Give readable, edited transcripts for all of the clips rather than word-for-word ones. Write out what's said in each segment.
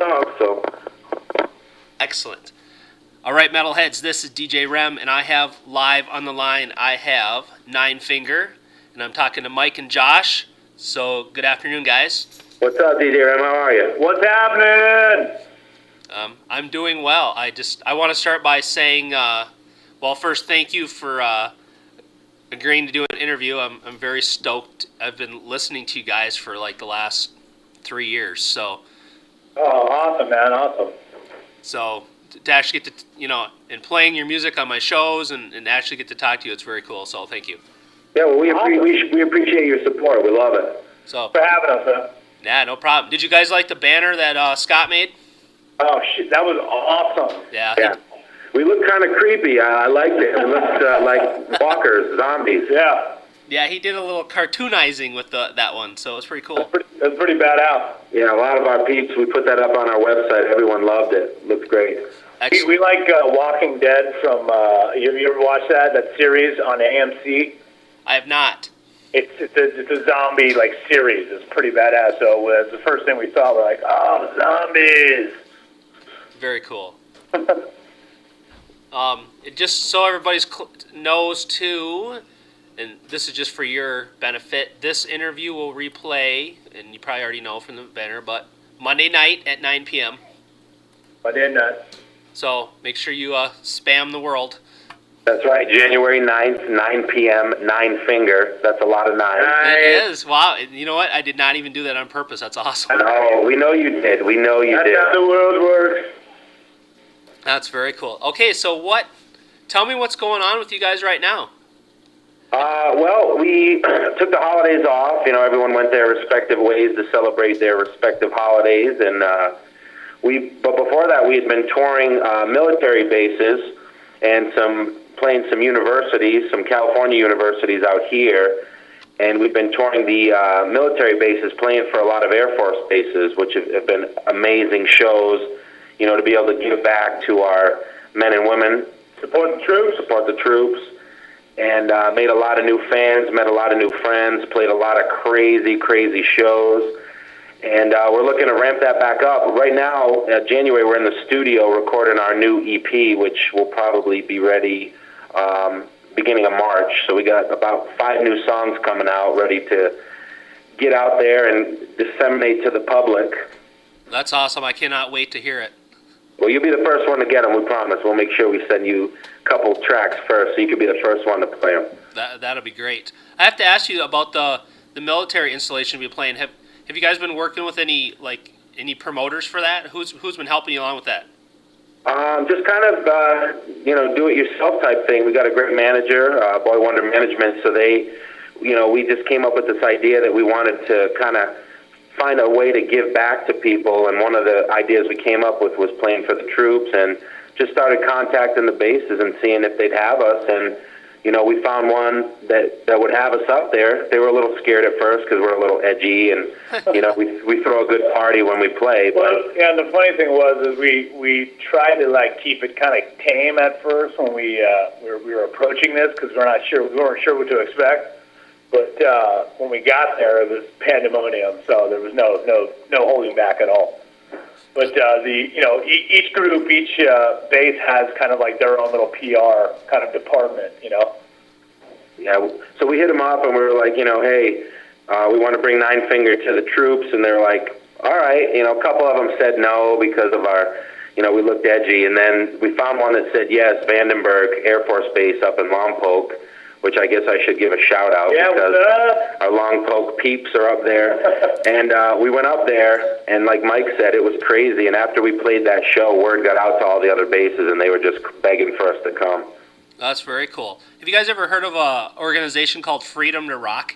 talk, so. Excellent. All right, Metalheads, this is DJ REM, and I have live on the line, I have Ninefinger, and I'm talking to Mike and Josh. So, good afternoon, guys. What's up, DJ REM? How are you? What's happening? I'm doing well. I want to start by saying, well, first, thank you for agreeing to do an interview. I'm very stoked. I've been listening to you guys for like the last 3 years, so. Oh, awesome, man, awesome. So to actually get to, and playing your music on my shows and actually get to talk to you, it's very cool. So thank you. Yeah, well, we appreciate your support. We love it. So for having us, man. Yeah, no problem. Did you guys like the banner that Scott made? Oh shit, that was awesome. Yeah. We looked kind of creepy. I liked it. We looked like walkers, zombies. Yeah. Yeah, he did a little cartoonizing with that one, so it was pretty cool. That's pretty badass. Yeah, a lot of our peeps, we put that up on our website. Everyone loved it. Looked great. We like Walking Dead from, you ever watch that series on AMC? I have not. It's a zombie, series. It's pretty badass. So it's the first thing we saw. We're like, oh, zombies. Very cool. Just so everybody knows, too, and this is just for your benefit, this interview will replay, and you probably already know from the banner, but Monday night at 9 p.m. Monday night. So make sure you spam the world. That's right, January 9th, 9 p.m., Ninefinger. That's a lot of nines. It is. Wow. You know what? I did not even do that on purpose. That's awesome. Oh, we know you did. We know you did. That's how the world works. That's very cool. Okay, so tell me what's going on with you guys right now. Well, we took the holidays off. Everyone went their respective ways to celebrate their respective holidays, and but before that, we had been touring military bases and playing some universities, some California universities out here, and we've been touring the military bases, playing for a lot of Air Force bases, which have been amazing shows. To be able to give back to our men and women, support the troops. And made a lot of new fans, met a lot of new friends, played a lot of crazy, crazy shows. And we're looking to ramp that back up. Right now, January, we're in the studio recording our new EP, which will probably be ready beginning of March. So we got about 5 new songs coming out, ready to get out there and disseminate to the public. That's awesome. I cannot wait to hear it. Well, you'll be the first one to get them, we promise. We'll make sure we send you a couple tracks first, so you can be the first one to play them. That'll be great. I have to ask you about the military installation you'll be playing. Have you guys been working with any promoters for that? Who's been helping you along with that? Just kind of do-it-yourself type thing. We got a great manager, Boy Wonder Management. So we just came up with this idea that we wanted to kind of find a way to give back to people, and one of the ideas we came up with was playing for the troops, and just started contacting the bases and seeing if they'd have us, and we found one that would have us up there. They were a little scared at first because we're a little edgy, and we throw a good party when we play. Well, yeah, and the funny thing was we tried to keep it kind of tame at first when we were approaching this, because we weren't sure what to expect. But when we got there, it was pandemonium, so there was no holding back at all. But each group, each base has kind of their own little PR kind of department, Yeah, so we hit them up and we were like, hey, we want to bring Ninefinger to the troops, and they're like, all right. A couple of them said no because of our, we looked edgy, and then we found one that said yes, Vandenberg Air Force Base up in Lompoc, which I guess I should give a shout-out because our Lompoc peeps are up there. And we went up there, and like Mike said, it was crazy. And after we played that show, word got out to all the other bases, and they were just begging for us to come. That's very cool. Have you guys ever heard of an organization called Freedom to Rock?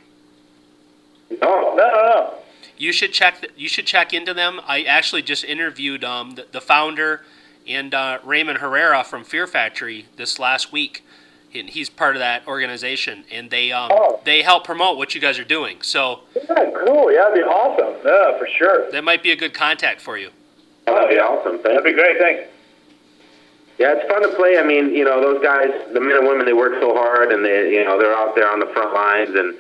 No. You should check into them. I actually just interviewed the founder and Raymond Herrera from Fear Factory this last week. And he's part of that organization, and they help promote what you guys are doing. So yeah, cool. Yeah, that'd be awesome. Yeah, for sure. That might be a good contact for you. Oh, that'd be awesome. That'd be great. Thanks. Yeah, it's fun to play. I mean, those guys, the men and women, they work so hard, and they're out there on the front lines, and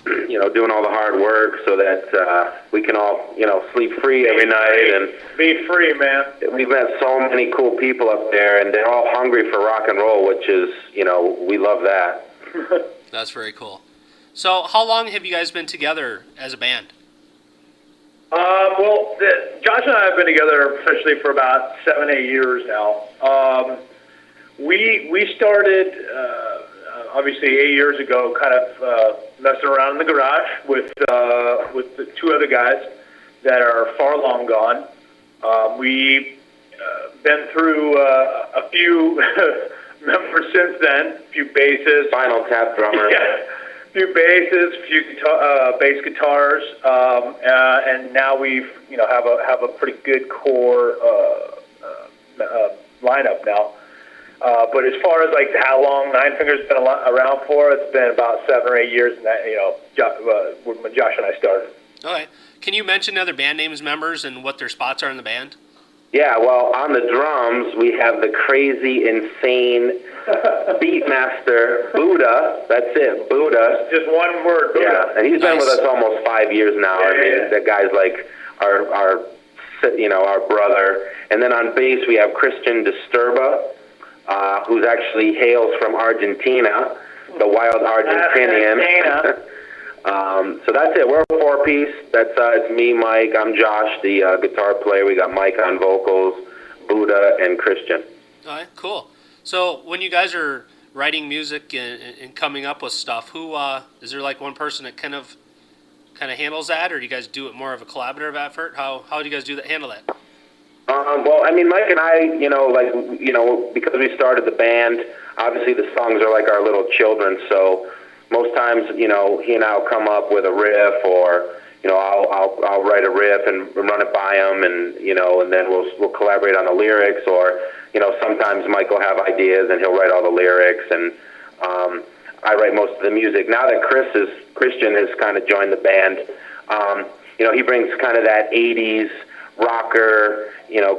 doing all the hard work so that we can all, sleep free every night. And be free, man. We've met so many cool people up there, and they're all hungry for rock and roll, which is, we love that. That's very cool. So how long have you guys been together as a band? Well, Josh and I have been together officially for about 7-8 years now. We started obviously 8 years ago, kind of messing around in the garage with the two other guys that are far long gone. We've been through a few members since then, a few basses, Spinal Tap drummer. Yeah. A few basses, a few bass guitars, and now we've have a pretty good core lineup now. But as far as like how long Ninefinger's been around for, it's been about 7 or 8 years, and that when Josh and I started. Okay. Can you mention other band names, members, and what their spots are in the band? Yeah, well, on the drums, we have the crazy, insane beatmaster, Buddha. That's it, Buddha. Just one word, Buddha. Yeah, and he's been with us almost 5 years now. Yeah. That guy's like our brother. And then on bass, we have Christian Disturba, who's actually hails from Argentina, the wild Argentinian. So that's it. We're a four-piece. It's me, Mike. I'm Josh, the guitar player. We got Mike on vocals, Buddha, and Christian. All right, cool. So when you guys are writing music and coming up with stuff, who is there like one person that kind of handles that, or do you guys do it more of a collaborative effort? How do you guys handle that? Well, I mean, Mike and I, because we started the band, obviously the songs are like our little children, so most times, he and I will come up with a riff, or, I'll write a riff and run it by him, and, and then we'll collaborate on the lyrics, or, sometimes Mike will have ideas and he'll write all the lyrics, and I write most of the music. Now that Christian has kind of joined the band, he brings kind of that 80s rocker,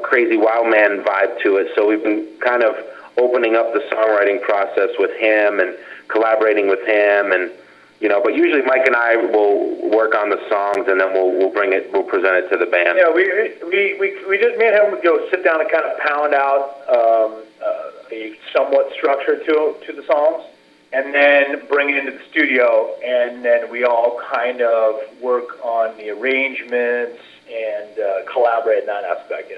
crazy wild man vibe to it, so we've been kind of opening up the songwriting process with him and collaborating with him, and but usually Mike and I will work on the songs, and then we'll present it to the band. Yeah, we just me and him would go sit down and kind of pound out a somewhat structure to the songs, and then bring it into the studio, and then we all kind of work on the arrangements and collaborate in that aspect,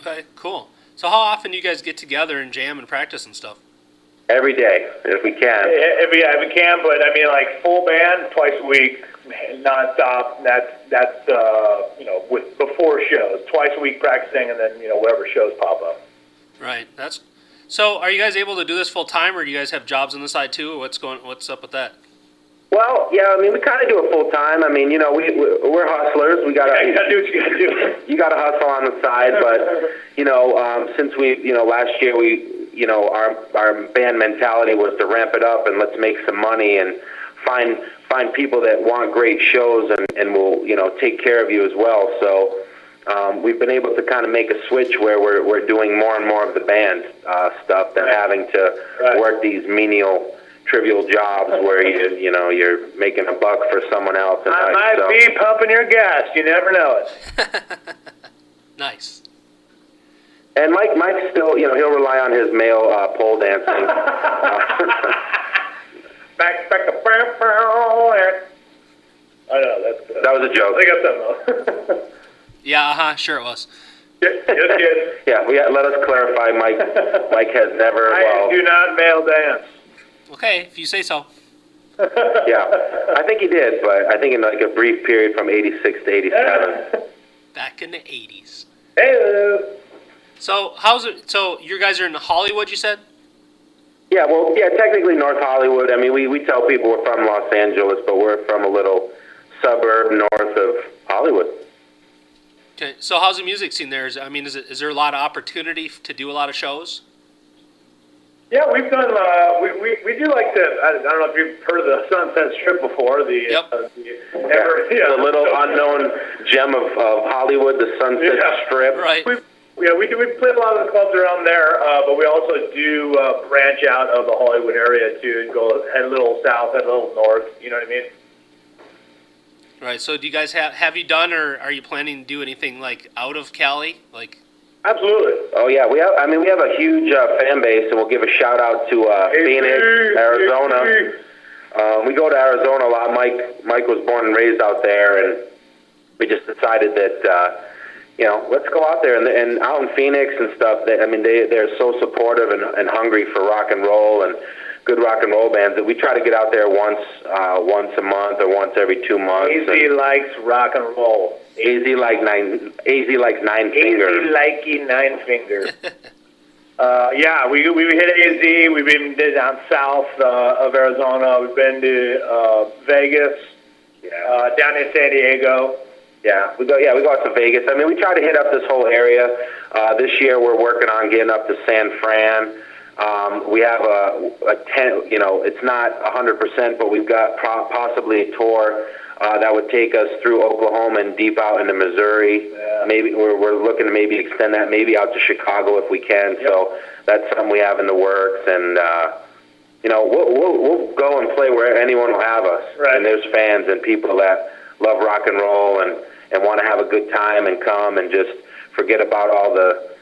Okay, cool. So how often do you guys get together and jam and practice and stuff? Every day, if we can. If we can, but I mean, like full band, twice a week, nonstop. That's with before shows, twice a week practicing, and then whatever shows pop up. Right. So. Are you guys able to do this full time, or do you guys have jobs on the side too? Or what's up with that? Well, yeah, I mean, we kind of do it full time. I mean, we're hustlers. We gotta you gotta do what you gotta do. You gotta hustle on the side, but since we, last year we. Our band mentality was to ramp it up and let's make some money and find people that want great shows and will, take care of you as well. So we've been able to kind of make a switch where we're doing more and more of the band stuff than having to work these menial, trivial jobs where you're making $1 for someone else. I might be pumping your gas. You never know it. Nice. And Mike still, he'll rely on his male pole dancing. Back to I know that's good. That was a joke. I got something else. Yeah, sure it was. Just kidding. Yeah, let us clarify. Mike has never. I do not male dance. Okay, if you say so. Yeah, I think he did, but I think in like a brief period from '86 to '87. Back in the '80s. Hey. So how's it? So you guys are in Hollywood, you said? Yeah, well, technically North Hollywood. I mean, we tell people we're from Los Angeles, but we're from a little suburb north of Hollywood. Okay, so how's the music scene there? Is there a lot of opportunity to do a lot of shows? Yeah, we've done. We do like the. I don't know if you've heard of the Sunset Strip before. The little unknown gem of Hollywood, the Sunset Strip. Right. Yeah, we play a lot of the clubs around there, but we also do branch out of the Hollywood area too, and go head a little south, head a little north. You know what I mean? Right. So do you guys have you done, or are you planning to do anything like out of Cali? Like, Absolutely. Oh yeah, we have a huge fan base, and we'll give a shout out to Phoenix, Arizona. We go to Arizona a lot. Mike was born and raised out there, and we just decided that let's go out there and out in Phoenix and stuff. They're so supportive and hungry for rock and roll and good rock and roll bands that we try to get out there once a month or once every 2 months. Easy likes rock and roll. Easy like Ninefinger. Easy likey Ninefinger. Yeah, we hit AZ. We've been down south of Arizona. We've been to Vegas. Down in San Diego. We go out to Vegas. I mean, we try to hit up this whole area. This year, we're working on getting up to San Fran. We have a 10. It's not 100%, but we've got possibly a tour that would take us through Oklahoma and deep out into Missouri. Yeah. Maybe we're looking to maybe extend that maybe out to Chicago if we can. Yep. So that's something we have in the works, and we'll go and play where anyone will have us. Right. And there's fans and people that love rock and roll and want to have a good time and come and just forget about all the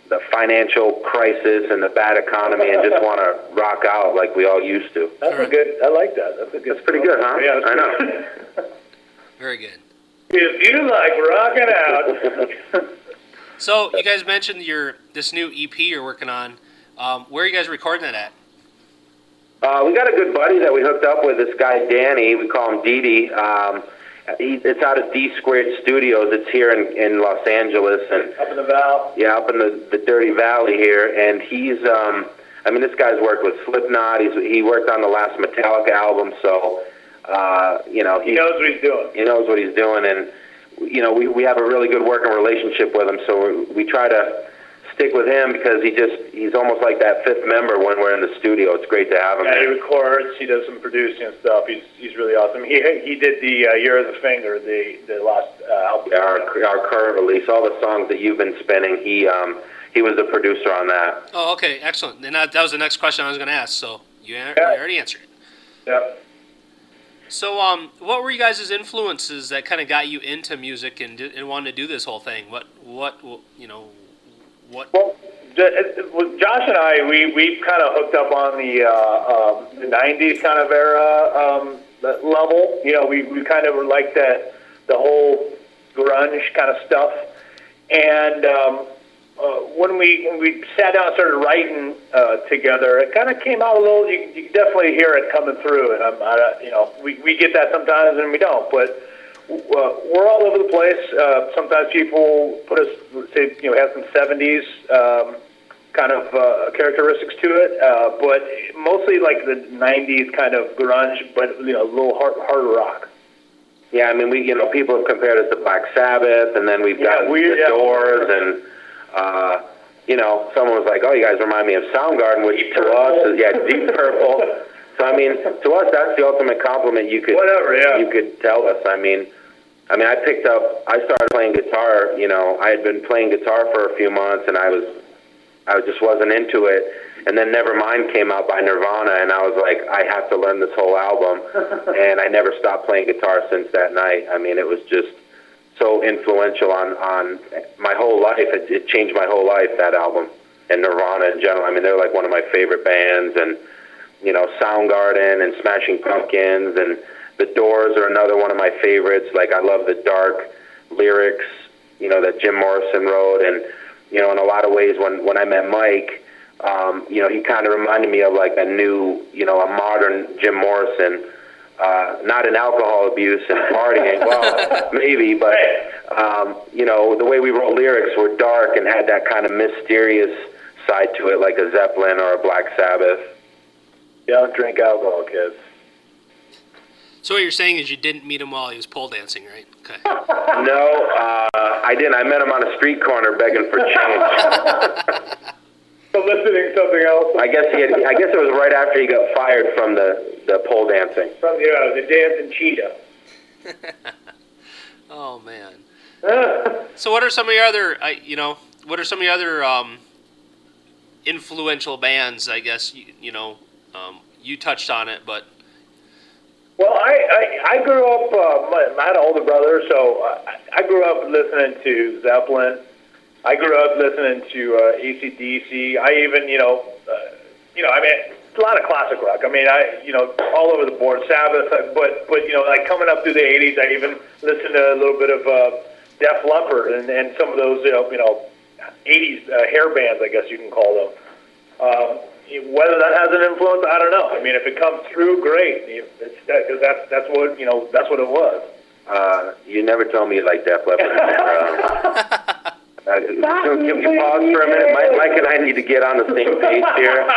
the financial crisis and the bad economy and just want to rock out like we all used to. That's a good. I like that. That's a good. That's pretty good, huh? Yeah, I know. very good. If you like rocking out. So you guys mentioned this new EP you're working on. Where are you guys recording it at? We got a good buddy that we hooked up with, this guy Danny. We call him Didi. It's out of D Squared Studios. It's here in Los Angeles, and Up in the Val. Yeah, up in the Dirty Valley here. And he's, this guy's worked with Slipknot. He worked on the last Metallica album, so he knows what he's doing. He knows what he's doing, and we have a really good working relationship with him. So we try to stick with him because he's almost like that fifth member when we're in the studio. It's great to have him. Yeah, he there. records. He does some producing and stuff. He's really awesome. He did the Year of the Finger, the last album. Yeah, our current release, all the songs that you've been spinning. He was the producer on that. Oh, okay, excellent. And that was the next question I was going to ask. So you already answered it. Yep. So, what were you guys' influences that kind of got you into music and wanted to do this whole thing? What? Well, Josh and I, we kind of hooked up on the '90s kind of era level. We kind of were like that, the whole grunge kind of stuff. And when we sat down and started writing together, it kind of came out a little. You can definitely hear it coming through, and we get that sometimes and we don't, but. We're all over the place. Sometimes people put us, say, have some '70s kind of characteristics to it, but mostly like the '90s kind of grunge, but a little hard rock. Yeah, I mean, people have compared us to Black Sabbath, and then we've got the Doors, and someone was like, "Oh, you guys remind me of Soundgarden," which to us is Deep Purple. So I mean, to us, that's the ultimate compliment you could tell us. I started playing guitar. I had been playing guitar for a few months, and I just wasn't into it. And then Nevermind came out by Nirvana, and I was like, I have to learn this whole album. And I never stopped playing guitar since that night. I mean, it was just so influential on my whole life. It changed my whole life, that album, and Nirvana in general. I mean, they're like one of my favorite bands, and Soundgarden and Smashing Pumpkins and the Doors are another one of my favorites. Like, I love the dark lyrics, that Jim Morrison wrote. And, in a lot of ways, when I met Mike, he kind of reminded me of like a new, a modern Jim Morrison. Not in alcohol abuse and partying, well, maybe, but, the way we wrote lyrics were dark and had that kind of mysterious side to it, like a Zeppelin or a Black Sabbath. Don't drink alcohol, kids. So what you're saying is you didn't meet him while he was pole dancing, right? Okay. No, I didn't. I met him on a street corner begging for change. Soliciting something else. I guess it was right after he got fired from the pole dancing. From the dancing cheetah. Oh man. So what are some of your other, what are some of the other influential bands? I guess you touched on it, but Well, I grew up. I had an older brother, so I grew up listening to Zeppelin. I grew up listening to AC/DC. I even, I mean, it's a lot of classic rock. I mean, all over the board, Sabbath. But like coming up through the '80s, I even listened to a little bit of Def Leppard and some of those, '80s hair bands, I guess you can call them. Whether that has an influence, I don't know. I mean, if it comes through, great. Because that's what it was. You never told me you like Def Leppard. Can we pause for a minute? Mike and I need to get on the same page here.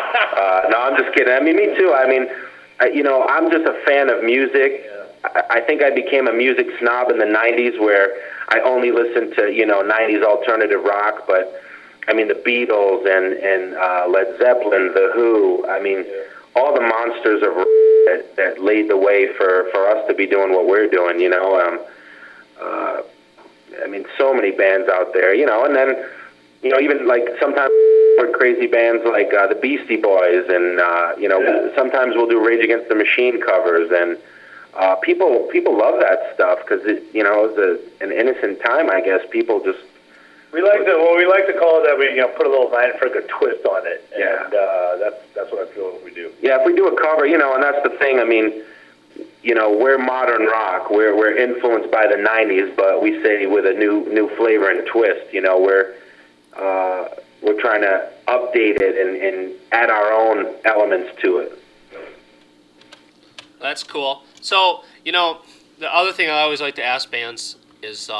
No, I'm just kidding. I mean, me too. I mean, I'm just a fan of music. I think I became a music snob in the '90s, where I only listened to '90s alternative rock. But I mean, the Beatles and Led Zeppelin, The Who. I mean, all the monsters of rock that laid the way for us to be doing what we're doing. I mean, so many bands out there, and then, even like sometimes we're crazy bands like the Beastie Boys, and sometimes we'll do Rage Against the Machine covers, and people love that stuff because it was an innocent time, I guess. People just we like to call it that we put a little Ninefinger twist on it, and that's what I feel we do. Yeah, if we do a cover, and that's the thing. I mean, we're modern rock. We're influenced by the '90s, but we say with a new flavor and twist. We're trying to update it and add our own elements to it. that's cool. So, the other thing I always like to ask bands is,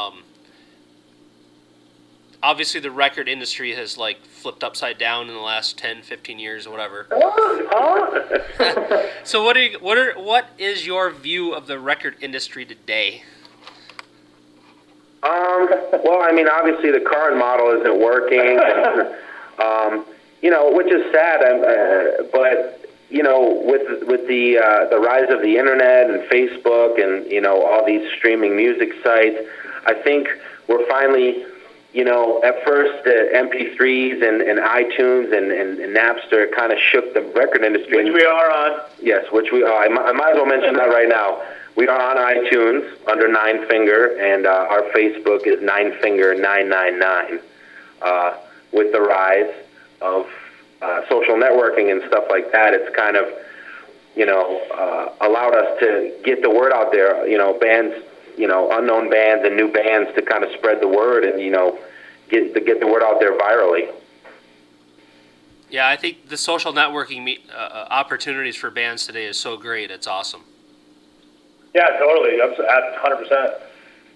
obviously the record industry has flipped upside down in the last 10, 15 years or whatever. So what is your view of the record industry today? Well, I mean, obviously the current model isn't working, which is sad. But with the rise of the internet and Facebook and all these streaming music sites, I think we're finally. At first, MP3s and iTunes and Napster kind of shook the record industry. Which we are on. Yes, which we are. I might as well mention that right now. We are on iTunes under Ninefinger, and our Facebook is Ninefinger999. With the rise of social networking and stuff like that, it's kind of, allowed us to get the word out there. Bands, unknown bands and new bands to kind of spread the word and, get the word out there virally. Yeah, I think the social networking opportunities for bands today is so great. It's awesome. Yeah, totally. I'm at 100%.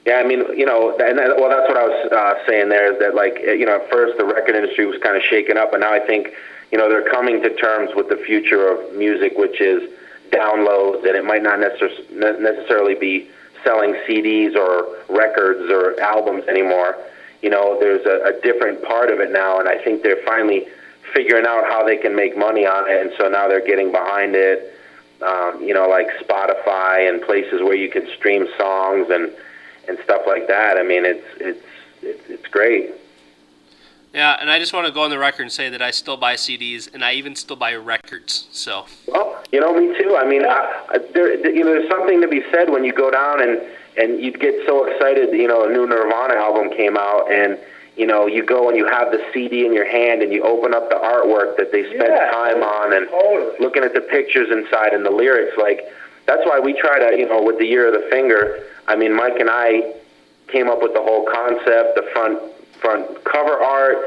Yeah, I mean, that's what I was saying there is that, at first the record industry was kind of shaken up, and now I think, they're coming to terms with the future of music, which is downloads, and it might not necessarily be selling CDs or records or albums anymore. There's a different part of it now, and I think they're finally figuring out how they can make money on it, and so now they're getting behind it, like Spotify and places where you can stream songs and stuff like that. I mean, it's great. Yeah, and I just want to go on the record and say that I still buy CDs, and I even still buy records. So. Well, me too. I mean, there's something to be said when you go down and you get so excited. A new Nirvana album came out, and you go and you have the CD in your hand, and you open up the artwork that they spent time on, and looking at the pictures inside and the lyrics. That's why we try to, with the Year of the Finger. I mean, Mike and I came up with the whole concept, the front cover art,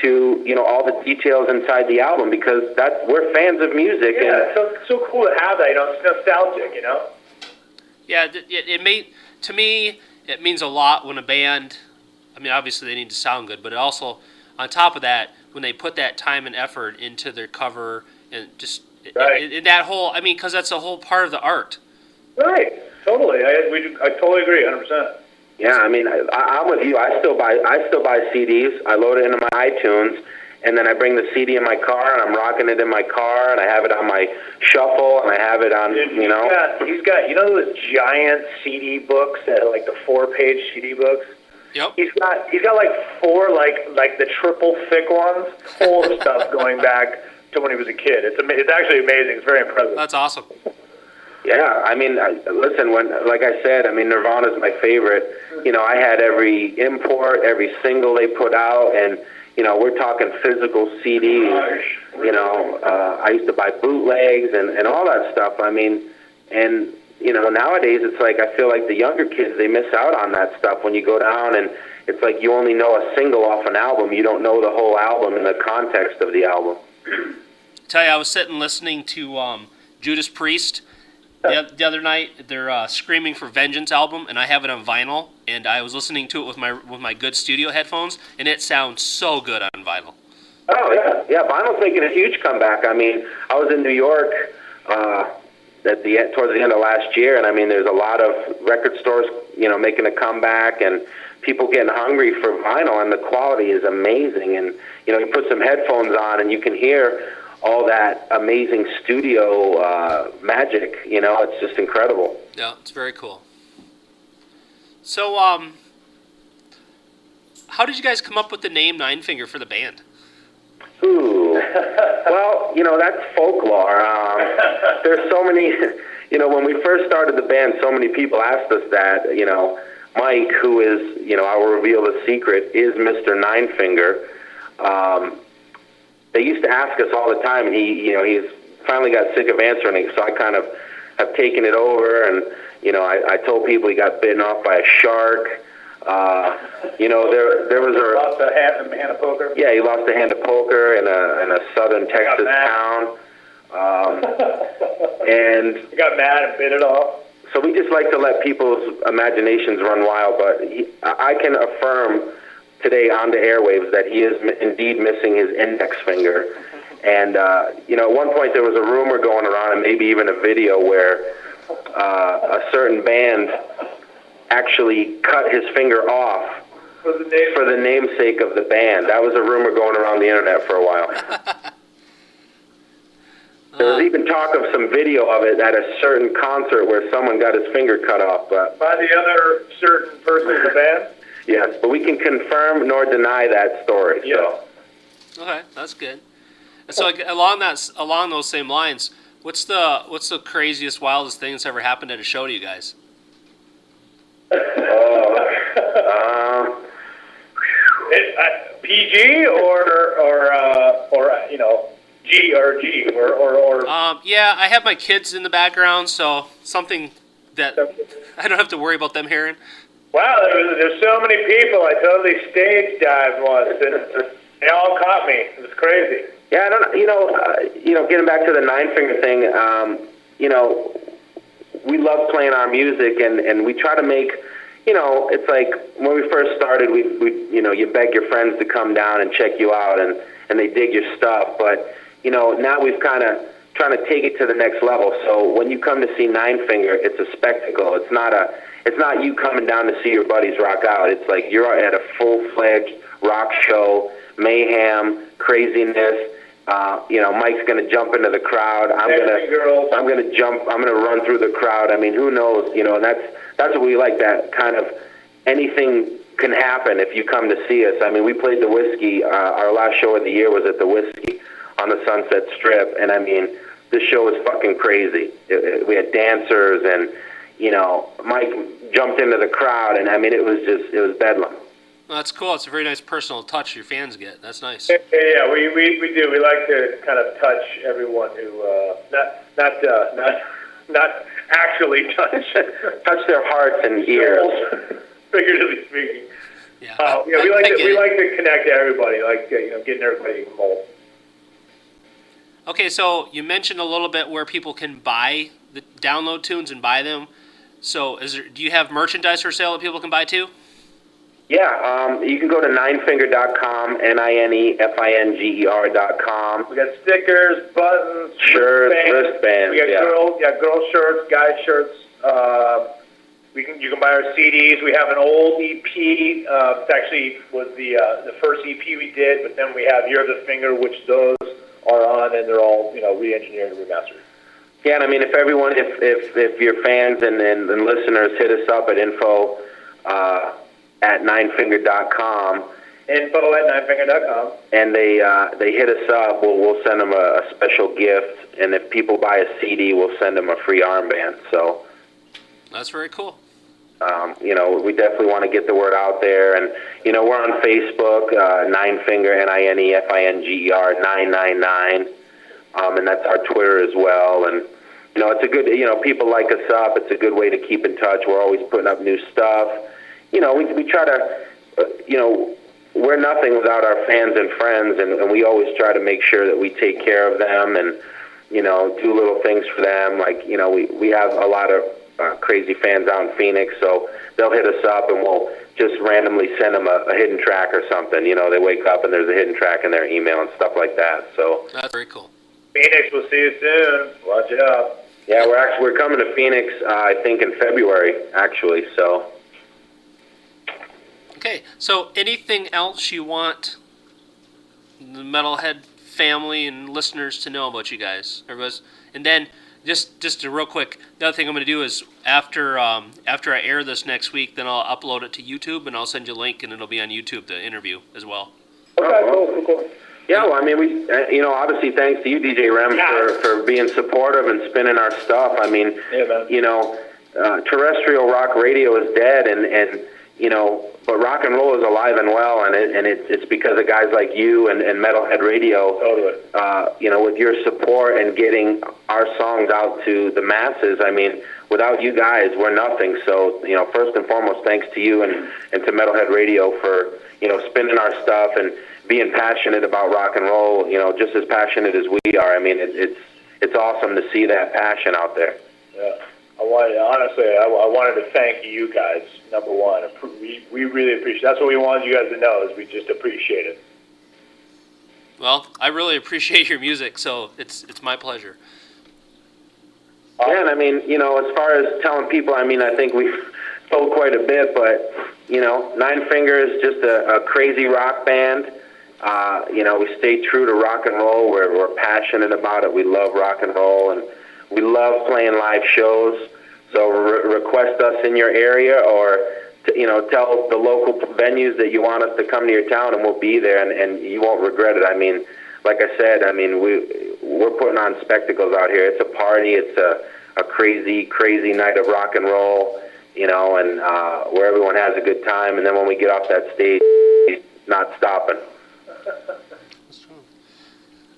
to all the details inside the album, because we're fans of music. Yeah, it's so cool to have that. It's nostalgic, Yeah, to me it means a lot when a band. I mean, obviously they need to sound good, but it also, on top of that, when they put that time and effort into their cover and just in that whole. I mean, because that's a whole part of the art. Right. Totally. I totally agree. 100%. Yeah, I mean, I'm with you. I still buy CDs. I load it into my iTunes, and then I bring the CD in my car, and I'm rocking it in my car, and I have it on my shuffle, and I have it on, He's got those giant CD books, like the 4-page CD books? Yep. He's got like 4 like the triple thick ones, full of stuff going back to when he was a kid. It's actually amazing. It's very impressive. That's awesome. Yeah, I mean, listen, like I said, I mean, Nirvana's my favorite. You know, I had every import, every single they put out, and, you know, we're talking physical CDs. You know, I used to buy bootlegs and all that stuff. I mean, and, you know, nowadays it's like I feel like the younger kids, they miss out on that stuff when you go down, and it's like you only know a single off an album. You don't know the whole album in the context of the album. Tell you, I was sitting listening to Judas Priest the other night, their Screaming for Vengeance album, and I have it on vinyl, and I was listening to it with my good studio headphones, and it sounds so good on vinyl. Oh, yeah. Yeah, vinyl's making a huge comeback. I mean, I was in New York towards the end of last year, and I mean, there's a lot of record stores, you know, making a comeback, and people getting hungry for vinyl, and the quality is amazing. And, you know, you put some headphones on, and you can hear all that amazing studio magic. You know, it's just incredible. Yeah, it's very cool. So, how did you guys come up with the name Ninefinger for the band? Ooh, well, you know, that's folklore. There's so many, you know, when we first started the band, so many people asked us that. You know, Mike, who is, you know, I will reveal the secret, is Mr. Ninefinger. They used to ask us all the time, and he's finally got sick of answering it, so I kind of have taken it over, and, you know, I told people he got bitten off by a shark. You know, there was a... Lost a hand of poker? Yeah, he lost a hand of poker in a southern Texas town. And... He got mad and bit it off? So we just like to let people's imaginations run wild, but I can affirm today on the airwaves that he is indeed missing his index finger. And, you know, at one point there was a rumor going around, and maybe even a video, where a certain band actually cut his finger off for the namesake of the band. That was a rumor going around the internet for a while. There was even talk of some video of it at a certain concert where someone got his finger cut off. But by the other certain person in the band? Yes, but we can confirm nor deny that story. Yeah. So. Okay, that's good. And so along those same lines, what's the craziest, wildest thing that's ever happened at a show to you guys? PG or you know, G or G or yeah, I have my kids in the background, so something that I don't have to worry about them hearing. Wow, there's so many people. I totally stage dived once, and they all caught me. It was crazy. Yeah, I don't. You know, getting back to the Ninefinger thing. You know, we love playing our music, and we try to make. You know, it's like when we first started, we you know, you beg your friends to come down and check you out, and they dig your stuff. But you know, now we've kind of trying to take it to the next level. So when you come to see Ninefinger, it's a spectacle. It's not you coming down to see your buddies rock out. It's like you're at a full-fledged rock show, mayhem, craziness. You know, Mike's going to jump into the crowd. I'm going to run through the crowd. I mean, who knows? You know, and that's what we like. That kind of anything can happen if you come to see us. I mean, we played the Whiskey. Our last show of the year was at the Whiskey on the Sunset Strip, and I mean, this show was fucking crazy. We had dancers, and you know, Mike jumped into the crowd, and I mean, it was bedlam. Well, that's cool. It's a very nice personal touch your fans get. That's nice. Yeah, we do. We like to kind of touch everyone who not actually touch their hearts and ears, figuratively speaking. Yeah, we like to connect to everybody, like you know, getting everybody involved. Okay, so you mentioned a little bit where people can download tunes and buy them. So, do you have merchandise for sale that people can buy too? Yeah, you can go to ninefinger.com, Ninefinger.com. We got stickers, buttons, shirts, wristbands. We got girl shirts, guy shirts. You can buy our CDs. We have an old EP. It actually was the first EP we did, but then we have You're the Finger, which those are on, and they're all, you know, re-engineered and remastered. Yeah, and I mean, if your fans and listeners hit us up at info at Ninefinger.com. info@ninefinger.com. And they hit us up. We'll send them a special gift, and if people buy a CD, we'll send them a free armband. So that's very cool. We definitely want to get the word out there, and we're on Facebook, Ninefinger, Ninefinger 999, and that's our Twitter as well. And it's a good, people like us up. It's a good way to keep in touch. We're always putting up new stuff. We try to, we're nothing without our fans and friends, and we always try to make sure that we take care of them and, do little things for them. Like, we have a lot of crazy fans out in Phoenix, so they'll hit us up and we'll just randomly send them a hidden track or something. They wake up and there's a hidden track in their email and stuff like that. So that's very cool. Phoenix, we'll see you soon. Watch out. Yeah, we're coming to Phoenix, I think in February, actually. So. Okay, so anything else you want the Metalhead family and listeners to know about you guys? And then just a real quick, the other thing I'm going to do is after I air this next week, then I'll upload it to YouTube and I'll send you a link and it'll be on YouTube, the interview as well. Okay, cool. Yeah, well, I mean, we, obviously thanks to you, DJ Rem, for being supportive and spinning our stuff. I mean, terrestrial rock radio is dead, and but rock and roll is alive and well, and it's because of guys like you and Metalhead Radio. Totally. With your support and getting our songs out to the masses. I mean, without you guys, we're nothing. So, first and foremost, thanks to you and to Metalhead Radio for, spinning our stuff and being passionate about rock and roll, just as passionate as we are. I mean, it's awesome to see that passion out there. Yeah. I wanted to thank you guys, number one. We really appreciate it. That's what we wanted you guys to know, is we just appreciate it. Well, I really appreciate your music, so it's my pleasure. Yeah, and I mean, as far as telling people, I mean, I think we've told quite a bit, but, Ninefinger is just a crazy rock band. We stay true to rock and roll. We're passionate about it. We love rock and roll, and we love playing live shows. So request us in your area, or tell the local venues that you want us to come to your town, and we'll be there, and you won't regret it. I mean, like I said, we're putting on spectacles out here. It's a party. It's a crazy night of rock and roll, and where everyone has a good time. And then when we get off that stage, not stopping.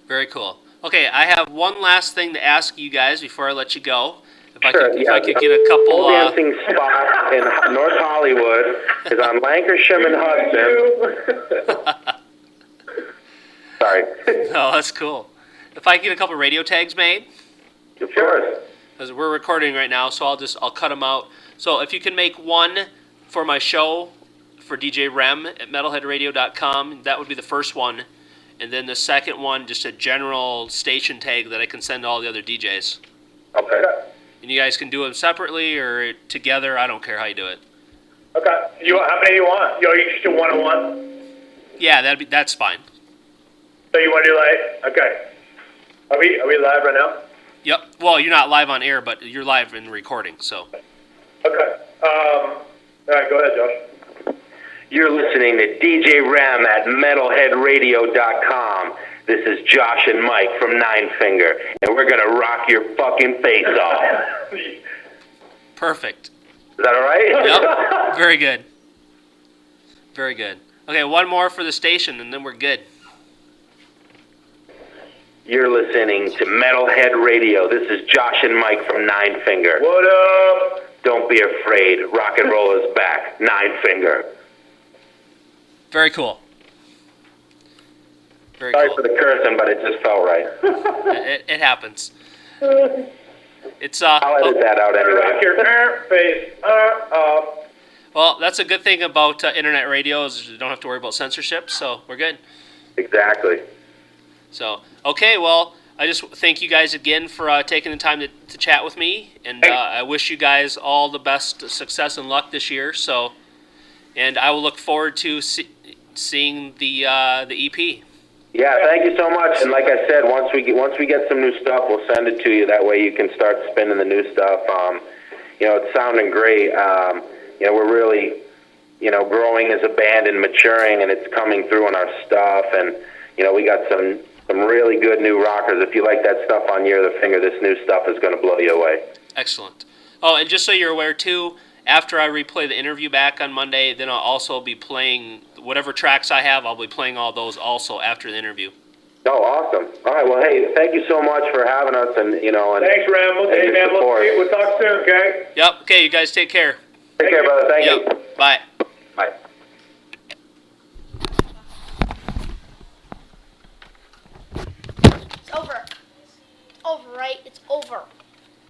Very cool. Okay, I have one last thing to ask you guys before I let you go. If I could get a couple... The dancing spot in North Hollywood is on Lancashire and Hudson. Sorry. Oh, that's cool. If I could get a couple radio tags made? Of course. Because we're recording right now, so I'll cut them out. So if you can make one for my show, for DJ Rem at metalheadradio.com, that would be the first one. And then the second one, just a general station tag that I can send to all the other DJs. Okay. And you guys can do them separately or together. I don't care how you do it. Okay. How many do you want? You just do one-on-one? Yeah, that's fine. So you want to do okay. Are we live right now? Yep. Well, you're not live on air, but you're live in recording, so. Okay. All right, go ahead, Josh. You're listening to DJ Rem at metalheadradio.com. This is Josh and Mike from Ninefinger, and we're going to rock your fucking face off. Perfect. Is that all right? Yep. Very good. Very good. Okay, one more for the station, and then we're good. You're listening to Metalhead Radio. This is Josh and Mike from Ninefinger. What up? Don't be afraid. Rock and roll is back. Ninefinger. Very cool. Very Sorry cool. for the cursing, but it just felt right. It happens. It's I'll edit that out anyway. Rock your face off. Well, that's a good thing about internet radio is you don't have to worry about censorship, so we're good. Exactly. So, okay, well, I just thank you guys again for taking the time to chat with me, and I wish you guys all the best success and luck this year. So, and I will look forward to seeing the EP. Yeah, thank you so much. And like I said, once we get some new stuff, we'll send it to you. That way you can start spinning the new stuff. It's sounding great. We're really growing as a band and maturing, and it's coming through in our stuff. And we got some really good new rockers. If you like that stuff on Year of the Finger, this new stuff is going to blow you away. Excellent. Oh, and just so you're aware too, after I replay the interview back on Monday, then I'll also be playing whatever tracks I have. I'll be playing all those also after the interview. Oh, awesome! All right, well, hey, thank you so much for having us, and and thanks, Rem. Okay, man, we'll talk soon, okay? Yep. Okay, you guys take care. Take care, brother. Thank you. Bye. Bye. It's over. It's over, right? It's over.